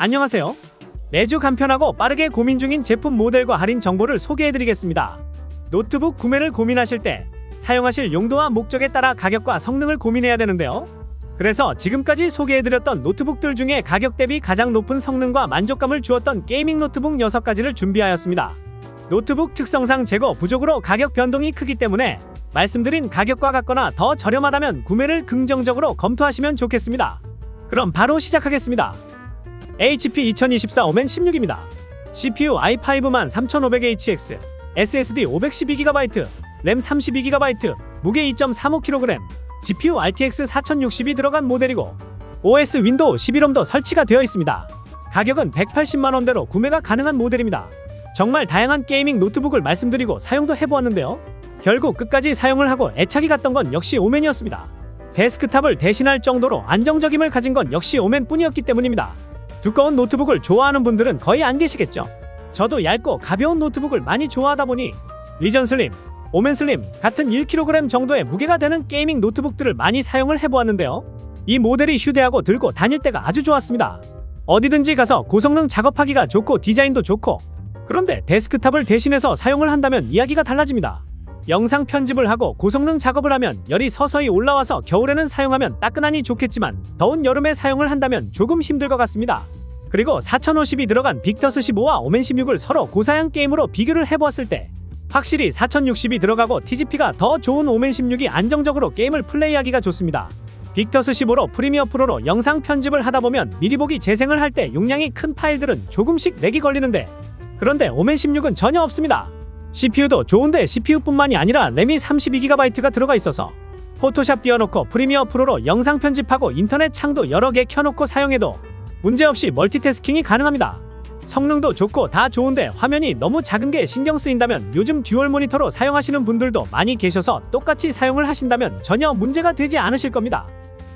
안녕하세요. 매주 간편하고 빠르게 고민 중인 제품 모델과 할인 정보를 소개해드리겠습니다. 노트북 구매를 고민하실 때 사용하실 용도와 목적에 따라 가격과 성능을 고민해야 되는데요. 그래서 지금까지 소개해드렸던 노트북들 중에 가격 대비 가장 높은 성능과 만족감을 주었던 게이밍 노트북 6가지를 준비하였습니다. 노트북 특성상 재고 부족으로 가격 변동이 크기 때문에 말씀드린 가격과 같거나 더 저렴하다면 구매를 긍정적으로 검토하시면 좋겠습니다. 그럼 바로 시작하겠습니다. HP 2024 오멘 16입니다. CPU i5 13500HX, SSD 512GB, 램 32GB, 무게 2.35kg, GPU RTX 4060이 들어간 모델이고 OS 윈도우 11홈도 설치가 되어 있습니다. 가격은 180만원대로 구매가 가능한 모델입니다. 정말 다양한 게이밍 노트북을 말씀드리고 사용도 해보았는데요. 결국 끝까지 사용을 하고 애착이 갔던 건 역시 오멘이었습니다. 데스크탑을 대신할 정도로 안정적임을 가진 건 역시 오멘뿐이었기 때문입니다. 두꺼운 노트북을 좋아하는 분들은 거의 안 계시겠죠. 저도 얇고 가벼운 노트북을 많이 좋아하다 보니 리전 슬림, 오멘 슬림 같은 1kg 정도의 무게가 되는 게이밍 노트북들을 많이 사용을 해보았는데요. 이 모델이 휴대하고 들고 다닐 때가 아주 좋았습니다. 어디든지 가서 고성능 작업하기가 좋고 디자인도 좋고, 그런데 데스크탑을 대신해서 사용을 한다면 이야기가 달라집니다. 영상 편집을 하고 고성능 작업을 하면 열이 서서히 올라와서 겨울에는 사용하면 따끈하니 좋겠지만 더운 여름에 사용을 한다면 조금 힘들 것 같습니다. 그리고 4050이 들어간 빅터스 15와 오멘 16을 서로 고사양 게임으로 비교를 해보았을 때 확실히 4060이 들어가고 TGP가 더 좋은 오멘 16이 안정적으로 게임을 플레이하기가 좋습니다. 빅터스 15로 프리미어 프로로 영상 편집을 하다보면 미리 보기 재생을 할 때 용량이 큰 파일들은 조금씩 렉이 걸리는데, 그런데 오멘 16은 전혀 없습니다. CPU도 좋은데 CPU뿐만이 아니라 램이 32GB가 들어가 있어서 포토샵 띄워놓고 프리미어 프로로 영상 편집하고 인터넷 창도 여러 개 켜놓고 사용해도 문제없이 멀티태스킹이 가능합니다. 성능도 좋고 다 좋은데 화면이 너무 작은 게 신경 쓰인다면 요즘 듀얼 모니터로 사용하시는 분들도 많이 계셔서 똑같이 사용을 하신다면 전혀 문제가 되지 않으실 겁니다.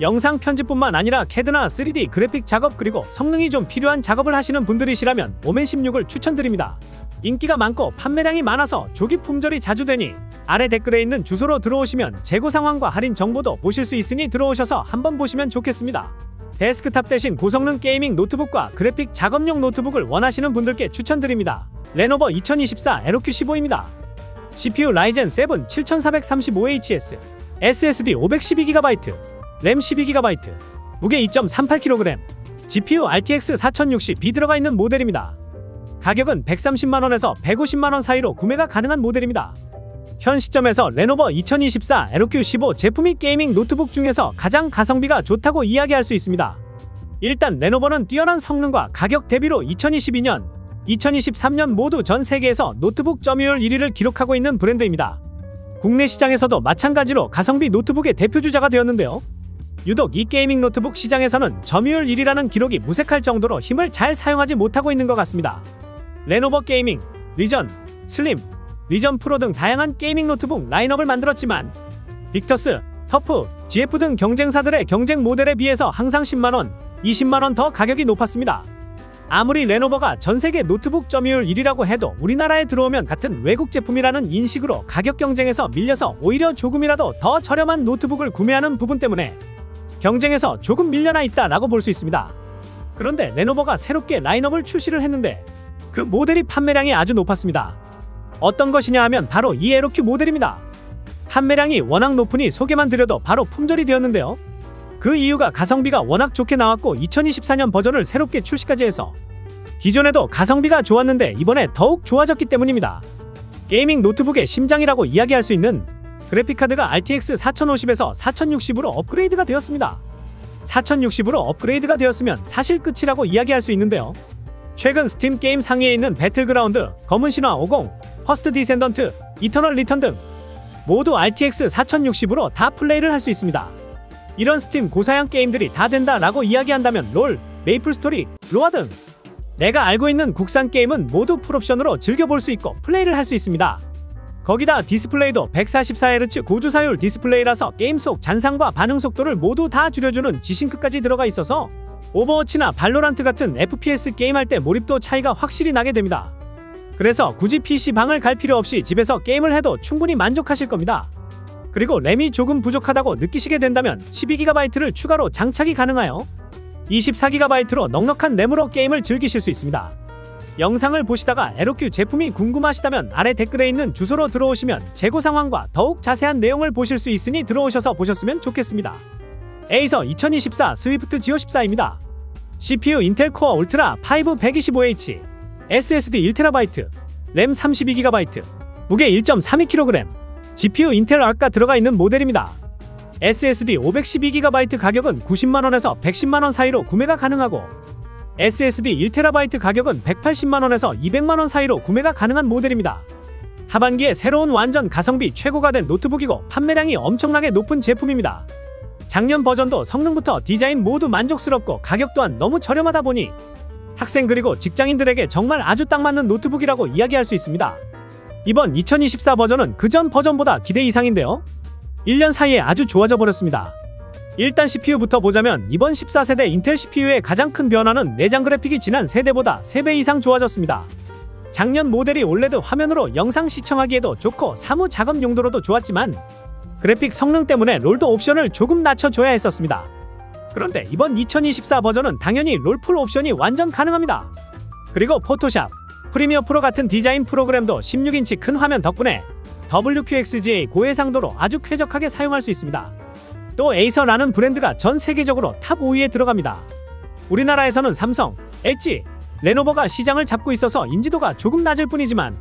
영상 편집뿐만 아니라 CAD나 3D 그래픽 작업 그리고 성능이 좀 필요한 작업을 하시는 분들이시라면 오멘 16을 추천드립니다. 인기가 많고 판매량이 많아서 조기 품절이 자주 되니 아래 댓글에 있는 주소로 들어오시면 재고 상황과 할인 정보도 보실 수 있으니 들어오셔서 한번 보시면 좋겠습니다. 데스크탑 대신 고성능 게이밍 노트북과 그래픽 작업용 노트북을 원하시는 분들께 추천드립니다. 레노버 2024 LQ15입니다. CPU 라이젠 7 7435HS, SSD 512GB, 램 12GB, 무게 2.38kg, GPU RTX 4060이 들어가 있는 모델입니다. 가격은 130만원에서 150만원 사이로 구매가 가능한 모델입니다. 현 시점에서 레노버 2024 LQ15 제품이 게이밍 노트북 중에서 가장 가성비가 좋다고 이야기할 수 있습니다. 일단 레노버는 뛰어난 성능과 가격 대비로 2022년, 2023년 모두 전 세계에서 노트북 점유율 1위를 기록하고 있는 브랜드입니다. 국내 시장에서도 마찬가지로 가성비 노트북의 대표주자가 되었는데요. 유독 이 게이밍 노트북 시장에서는 점유율 1위라는 기록이 무색할 정도로 힘을 잘 사용하지 못하고 있는 것 같습니다. 레노버 게이밍, 리전, 슬림, 리전 프로 등 다양한 게이밍 노트북 라인업을 만들었지만 빅터스, 터프, GF 등 경쟁사들의 경쟁 모델에 비해서 항상 10만원, 20만원 더 가격이 높았습니다. 아무리 레노버가 전세계 노트북 점유율 1위라고 해도 우리나라에 들어오면 같은 외국 제품이라는 인식으로 가격 경쟁에서 밀려서 오히려 조금이라도 더 저렴한 노트북을 구매하는 부분 때문에 경쟁에서 조금 밀려나 있다라고 볼 수 있습니다. 그런데 레노버가 새롭게 라인업을 출시를 했는데 그 모델이 판매량이 아주 높았습니다. 어떤 것이냐 하면 바로 이 LQ 모델입니다. 판매량이 워낙 높으니 소개만 드려도 바로 품절이 되었는데요. 그 이유가 가성비가 워낙 좋게 나왔고 2024년 버전을 새롭게 출시까지 해서 기존에도 가성비가 좋았는데 이번에 더욱 좋아졌기 때문입니다. 게이밍 노트북의 심장이라고 이야기할 수 있는 그래픽카드가 RTX 4050에서 4060으로 업그레이드가 되었습니다. 4060으로 업그레이드가 되었으면 사실 끝이라고 이야기할 수 있는데요. 최근 스팀 게임 상위에 있는 배틀그라운드, 검은 신화 50, 퍼스트 디센던트, 이터널 리턴 등 모두 RTX 4060으로 다 플레이를 할 수 있습니다. 이런 스팀 고사양 게임들이 다 된다라고 이야기한다면 롤, 메이플 스토리, 로아 등 내가 알고 있는 국산 게임은 모두 풀옵션으로 즐겨볼 수 있고 플레이를 할 수 있습니다. 거기다 디스플레이도 144Hz 고주사율 디스플레이라서 게임 속 잔상과 반응 속도를 모두 다 줄여주는 G싱크까지 들어가 있어서 오버워치나 발로란트 같은 FPS 게임할 때 몰입도 차이가 확실히 나게 됩니다. 그래서 굳이 PC방을 갈 필요 없이 집에서 게임을 해도 충분히 만족하실 겁니다. 그리고 램이 조금 부족하다고 느끼시게 된다면 12GB를 추가로 장착이 가능하여 24GB로 넉넉한 램으로 게임을 즐기실 수 있습니다. 영상을 보시다가 에로큐 제품이 궁금하시다면 아래 댓글에 있는 주소로 들어오시면 재고 상황과 더욱 자세한 내용을 보실 수 있으니 들어오셔서 보셨으면 좋겠습니다. 에이서 2024 스위프트 지오 14입니다. CPU 인텔 코어 울트라 5 125H, SSD 1TB, 램 32GB, 무게 1.32kg, GPU 인텔 아크가 들어가 있는 모델입니다. SSD 512GB 가격은 90만원에서 110만원 사이로 구매가 가능하고 SSD 1TB 가격은 180만원에서 200만원 사이로 구매가 가능한 모델입니다. 하반기에 새로운 완전 가성비 최고가 된 노트북이고 판매량이 엄청나게 높은 제품입니다. 작년 버전도 성능부터 디자인 모두 만족스럽고 가격 또한 너무 저렴하다 보니 학생 그리고 직장인들에게 정말 아주 딱 맞는 노트북이라고 이야기할 수 있습니다. 이번 2024 버전은 그전 버전보다 기대 이상인데요. 1년 사이에 아주 좋아져 버렸습니다. 일단 CPU부터 보자면 이번 14세대 인텔 CPU의 가장 큰 변화는 내장 그래픽이 지난 세대보다 3배 이상 좋아졌습니다. 작년 모델이 올레드 화면으로 영상 시청하기에도 좋고 사무 작업 용도로도 좋았지만 그래픽 성능 때문에 롤도 옵션을 조금 낮춰줘야 했었습니다. 그런데 이번 2024 버전은 당연히 롤 풀 옵션이 완전 가능합니다. 그리고 포토샵, 프리미어 프로 같은 디자인 프로그램도 16인치 큰 화면 덕분에 WQXGA 고해상도로 아주 쾌적하게 사용할 수 있습니다. 또 에이서라는 브랜드가 전 세계적으로 탑 5위에 들어갑니다. 우리나라에서는 삼성, LG, 레노버가 시장을 잡고 있어서 인지도가 조금 낮을 뿐이지만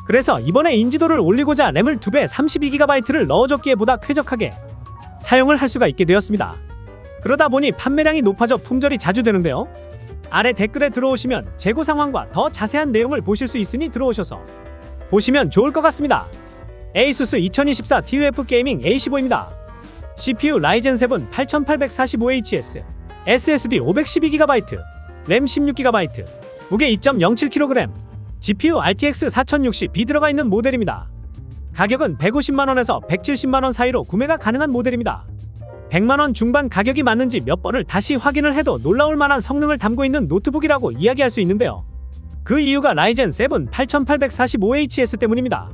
그래서 이번에 인지도를 올리고자 램을 2배 32GB를 넣어줬기에 보다 쾌적하게 사용을 할 수가 있게 되었습니다. 그러다 보니 판매량이 높아져 품절이 자주 되는데요. 아래 댓글에 들어오시면 재고 상황과 더 자세한 내용을 보실 수 있으니 들어오셔서 보시면 좋을 것 같습니다. 에이수스 2024 TUF 게이밍 A15입니다. CPU 라이젠 7 8845HS, SSD 512GB, 램 16GB, 무게 2.07kg, GPU RTX 4060B 들어가 있는 모델입니다. 가격은 150만원에서 170만원 사이로 구매가 가능한 모델입니다. 100만원 중반 가격이 맞는지 몇 번을 다시 확인을 해도 놀라울 만한 성능을 담고 있는 노트북이라고 이야기할 수 있는데요. 그 이유가 라이젠 7 8845HS 때문입니다.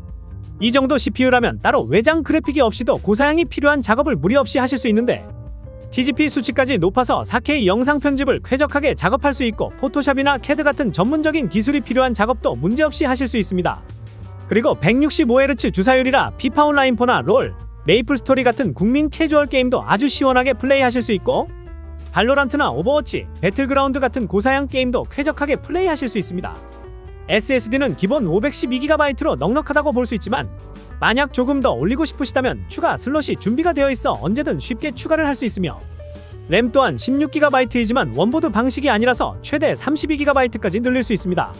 이 정도 CPU라면 따로 외장 그래픽이 없이도 고사양이 필요한 작업을 무리 없이 하실 수 있는데 TGP 수치까지 높아서 4K 영상 편집을 쾌적하게 작업할 수 있고 포토샵이나 캐드 같은 전문적인 기술이 필요한 작업도 문제없이 하실 수 있습니다. 그리고 165Hz 주사율이라 피파 온라인4나 롤, 메이플 스토리 같은 국민 캐주얼 게임도 아주 시원하게 플레이하실 수 있고 발로란트나 오버워치, 배틀그라운드 같은 고사양 게임도 쾌적하게 플레이하실 수 있습니다. SSD는 기본 512GB로 넉넉하다고 볼 수 있지만 만약 조금 더 올리고 싶으시다면 추가 슬롯이 준비가 되어 있어 언제든 쉽게 추가를 할 수 있으며 램 또한 16GB이지만 원보드 방식이 아니라서 최대 32GB까지 늘릴 수 있습니다.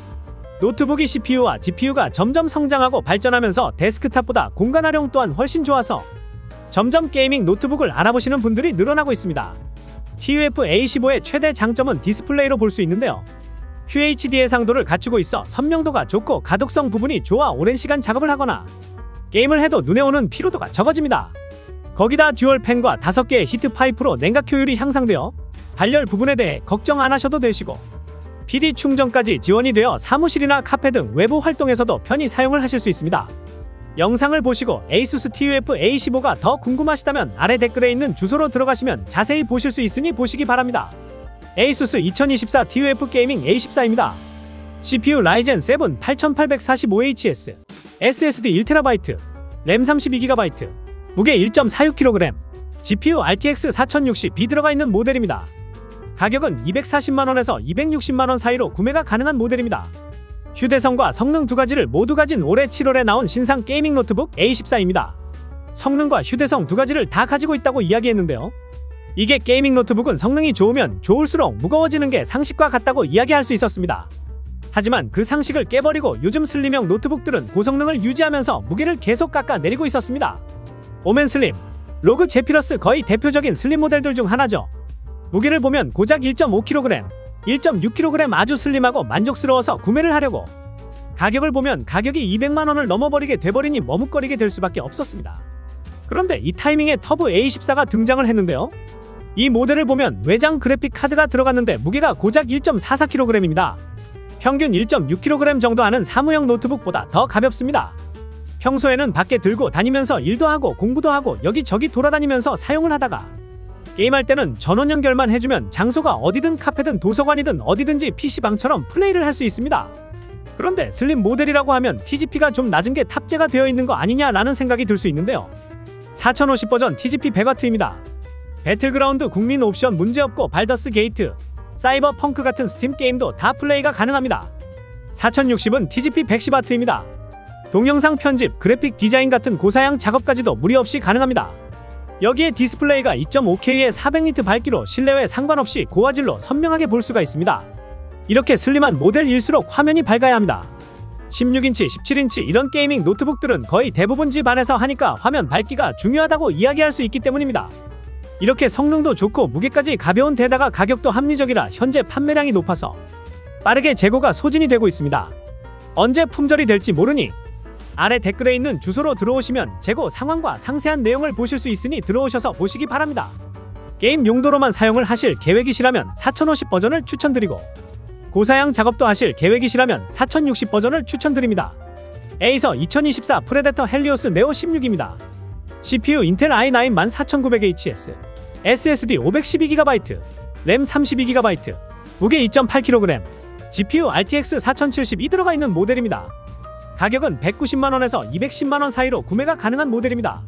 노트북이 CPU와 GPU가 점점 성장하고 발전하면서 데스크탑보다 공간 활용 또한 훨씬 좋아서 점점 게이밍 노트북을 알아보시는 분들이 늘어나고 있습니다. TUF A15의 최대 장점은 디스플레이로 볼 수 있는데요. QHD 해상도를 갖추고 있어 선명도가 좋고 가독성 부분이 좋아 오랜 시간 작업을 하거나 게임을 해도 눈에 오는 피로도가 적어집니다. 거기다 듀얼 팬과 5개의 히트 파이프로 냉각 효율이 향상되어 발열 부분에 대해 걱정 안 하셔도 되시고 PD 충전까지 지원이 되어 사무실이나 카페 등 외부 활동에서도 편히 사용을 하실 수 있습니다. 영상을 보시고 에이수스 TUF A15가 더 궁금하시다면 아래 댓글에 있는 주소로 들어가시면 자세히 보실 수 있으니 보시기 바랍니다. 에이수스 2024 TUF 게이밍 A14입니다. CPU 라이젠 7 8845HS, SSD 1TB, 램 32GB, 무게 1.46kg, GPU RTX 4060B 들어가 있는 모델입니다. 가격은 240만원에서 260만원 사이로 구매가 가능한 모델입니다. 휴대성과 성능 두 가지를 모두 가진 올해 7월에 나온 신상 게이밍 노트북 A14입니다. 성능과 휴대성 두 가지를 다 가지고 있다고 이야기했는데요. 이게 게이밍 노트북은 성능이 좋으면 좋을수록 무거워지는 게 상식과 같다고 이야기할 수 있었습니다. 하지만 그 상식을 깨버리고 요즘 슬림형 노트북들은 고성능을 유지하면서 무게를 계속 깎아내리고 있었습니다. 오멘 슬림, 로그 제피러스 거의 대표적인 슬림 모델들 중 하나죠. 무게를 보면 고작 1.5kg, 1.6kg 아주 슬림하고 만족스러워서 구매를 하려고 가격을 보면 가격이 200만원을 넘어버리게 돼버리니 머뭇거리게 될 수밖에 없었습니다. 그런데 이 타이밍에 터보 A14가 등장을 했는데요. 이 모델을 보면 외장 그래픽 카드가 들어갔는데 무게가 고작 1.44kg입니다. 평균 1.6kg 정도 하는 사무용 노트북보다 더 가볍습니다. 평소에는 밖에 들고 다니면서 일도 하고 공부도 하고 여기저기 돌아다니면서 사용을 하다가 게임할 때는 전원 연결만 해주면 장소가 어디든 카페든 도서관이든 어디든지 PC방처럼 플레이를 할 수 있습니다. 그런데 슬림 모델이라고 하면 TGP가 좀 낮은 게 탑재가 되어 있는 거 아니냐라는 생각이 들 수 있는데요. 4050 버전 TGP 100W입니다. 배틀그라운드 국민 옵션 문제없고 발더스 게이트, 사이버 펑크 같은 스팀 게임도 다 플레이가 가능합니다. 4060은 TGP 110W입니다. 동영상 편집, 그래픽 디자인 같은 고사양 작업까지도 무리 없이 가능합니다. 여기에 디스플레이가 2.5K의 400니트 밝기로 실내외 상관없이 고화질로 선명하게 볼 수가 있습니다. 이렇게 슬림한 모델일수록 화면이 밝아야 합니다. 16인치, 17인치 이런 게이밍 노트북들은 거의 대부분 집 안에서 하니까 화면 밝기가 중요하다고 이야기할 수 있기 때문입니다. 이렇게 성능도 좋고 무게까지 가벼운 데다가 가격도 합리적이라 현재 판매량이 높아서 빠르게 재고가 소진이 되고 있습니다. 언제 품절이 될지 모르니 아래 댓글에 있는 주소로 들어오시면 재고 상황과 상세한 내용을 보실 수 있으니 들어오셔서 보시기 바랍니다. 게임 용도로만 사용을 하실 계획이시라면 4050 버전을 추천드리고 고사양 작업도 하실 계획이시라면 4060 버전을 추천드립니다. 에이서 2024 프레데터 헬리오스 네오 16입니다. CPU 인텔 i9 14900HS, SSD 512GB, 램 32GB, 무게 2.8kg, GPU RTX 4070이 들어가 있는 모델입니다. 가격은 190만원에서 210만원 사이로 구매가 가능한 모델입니다.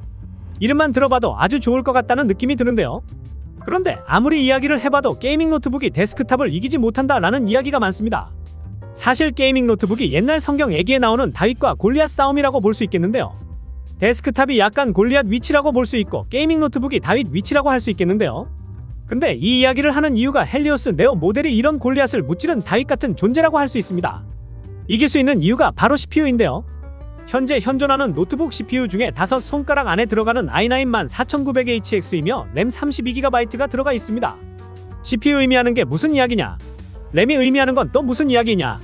이름만 들어봐도 아주 좋을 것 같다는 느낌이 드는데요. 그런데 아무리 이야기를 해봐도 게이밍 노트북이 데스크탑을 이기지 못한다라는 이야기가 많습니다. 사실 게이밍 노트북이 옛날 성경 애기에 나오는 다윗과 골리앗 싸움이라고 볼 수 있겠는데요. 데스크탑이 약간 골리앗 위치라고 볼 수 있고 게이밍 노트북이 다윗 위치라고 할 수 있겠는데요. 근데 이 이야기를 하는 이유가 헬리오스 네오 모델이 이런 골리앗을 무찌른 다윗 같은 존재라고 할 수 있습니다. 이길 수 있는 이유가 바로 CPU인데요. 현재 현존하는 노트북 CPU 중에 5손가락 안에 들어가는 i9 14900HX이며 램 32GB가 들어가 있습니다. CPU 의미하는 게 무슨 이야기냐? 램이 의미하는 건 또 무슨 이야기냐?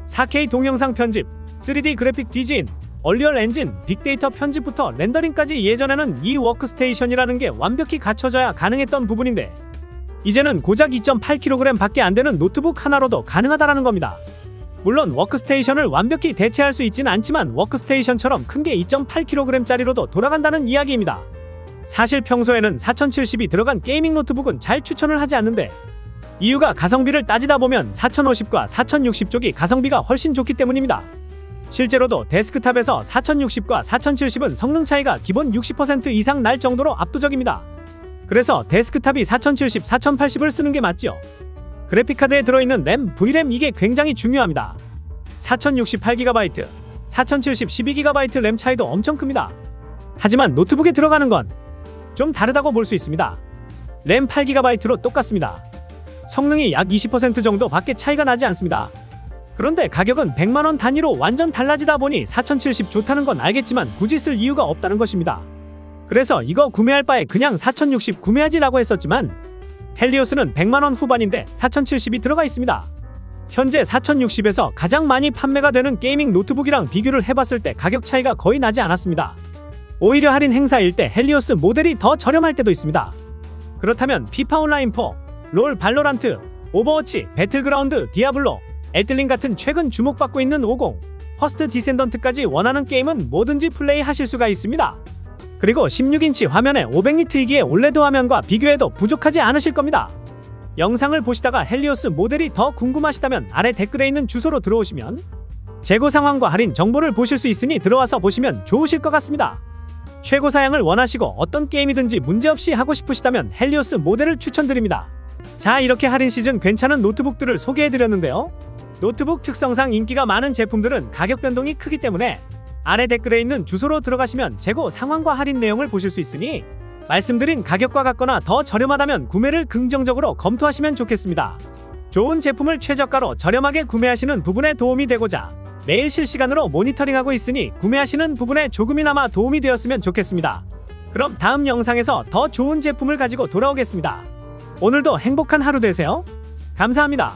4K 동영상 편집, 3D 그래픽 디자인, 얼리얼 엔진, 빅데이터 편집부터 렌더링까지 예전에는 이 워크스테이션이라는 게 완벽히 갖춰져야 가능했던 부분인데 이제는 고작 2.8kg 밖에 안 되는 노트북 하나로도 가능하다라는 겁니다. 물론 워크스테이션을 완벽히 대체할 수 있진 않지만 워크스테이션처럼 큰 게 2.8kg짜리로도 돌아간다는 이야기입니다. 사실 평소에는 4070이 들어간 게이밍 노트북은 잘 추천을 하지 않는데 이유가 가성비를 따지다 보면 4050과 4060 쪽이 가성비가 훨씬 좋기 때문입니다. 실제로도 데스크탑에서 4060과 4070은 성능 차이가 기본 60% 이상 날 정도로 압도적입니다. 그래서 데스크탑이 4070, 4080을 쓰는 게 맞죠. 그래픽카드에 들어있는 램, V램 이게 굉장히 중요합니다. 4068GB, 4070 12GB 램 차이도 엄청 큽니다. 하지만 노트북에 들어가는 건 좀 다르다고 볼 수 있습니다. 램 8GB로 똑같습니다. 성능이 약 20% 정도 밖에 차이가 나지 않습니다. 그런데 가격은 100만원 단위로 완전 달라지다 보니 4070 좋다는 건 알겠지만 굳이 쓸 이유가 없다는 것입니다. 그래서 이거 구매할 바에 그냥 4060 구매하지 라고 했었지만 헬리오스는 100만원 후반인데 4070이 들어가 있습니다. 현재 4060에서 가장 많이 판매가 되는 게이밍 노트북이랑 비교를 해봤을 때 가격 차이가 거의 나지 않았습니다. 오히려 할인 행사일 때 헬리오스 모델이 더 저렴할 때도 있습니다. 그렇다면 피파 온라인 4, 롤 발로란트, 오버워치, 배틀그라운드, 디아블로, 엘들링 같은 최근 주목받고 있는 50, 퍼스트 디센던트까지 원하는 게임은 뭐든지 플레이하실 수가 있습니다. 그리고 16인치 화면에 500니트이기에 올레드 화면과 비교해도 부족하지 않으실 겁니다. 영상을 보시다가 헬리오스 모델이 더 궁금하시다면 아래 댓글에 있는 주소로 들어오시면 재고 상황과 할인 정보를 보실 수 있으니 들어와서 보시면 좋으실 것 같습니다. 최고 사양을 원하시고 어떤 게임이든지 문제없이 하고 싶으시다면 헬리오스 모델을 추천드립니다. 자, 이렇게 할인 시즌 괜찮은 노트북들을 소개해드렸는데요. 노트북 특성상 인기가 많은 제품들은 가격 변동이 크기 때문에 아래 댓글에 있는 주소로 들어가시면 재고 상황과 할인 내용을 보실 수 있으니 말씀드린 가격과 같거나 더 저렴하다면 구매를 긍정적으로 검토하시면 좋겠습니다. 좋은 제품을 최저가로 저렴하게 구매하시는 부분에 도움이 되고자 매일 실시간으로 모니터링하고 있으니 구매하시는 부분에 조금이나마 도움이 되었으면 좋겠습니다. 그럼 다음 영상에서 더 좋은 제품을 가지고 돌아오겠습니다. 오늘도 행복한 하루 되세요. 감사합니다.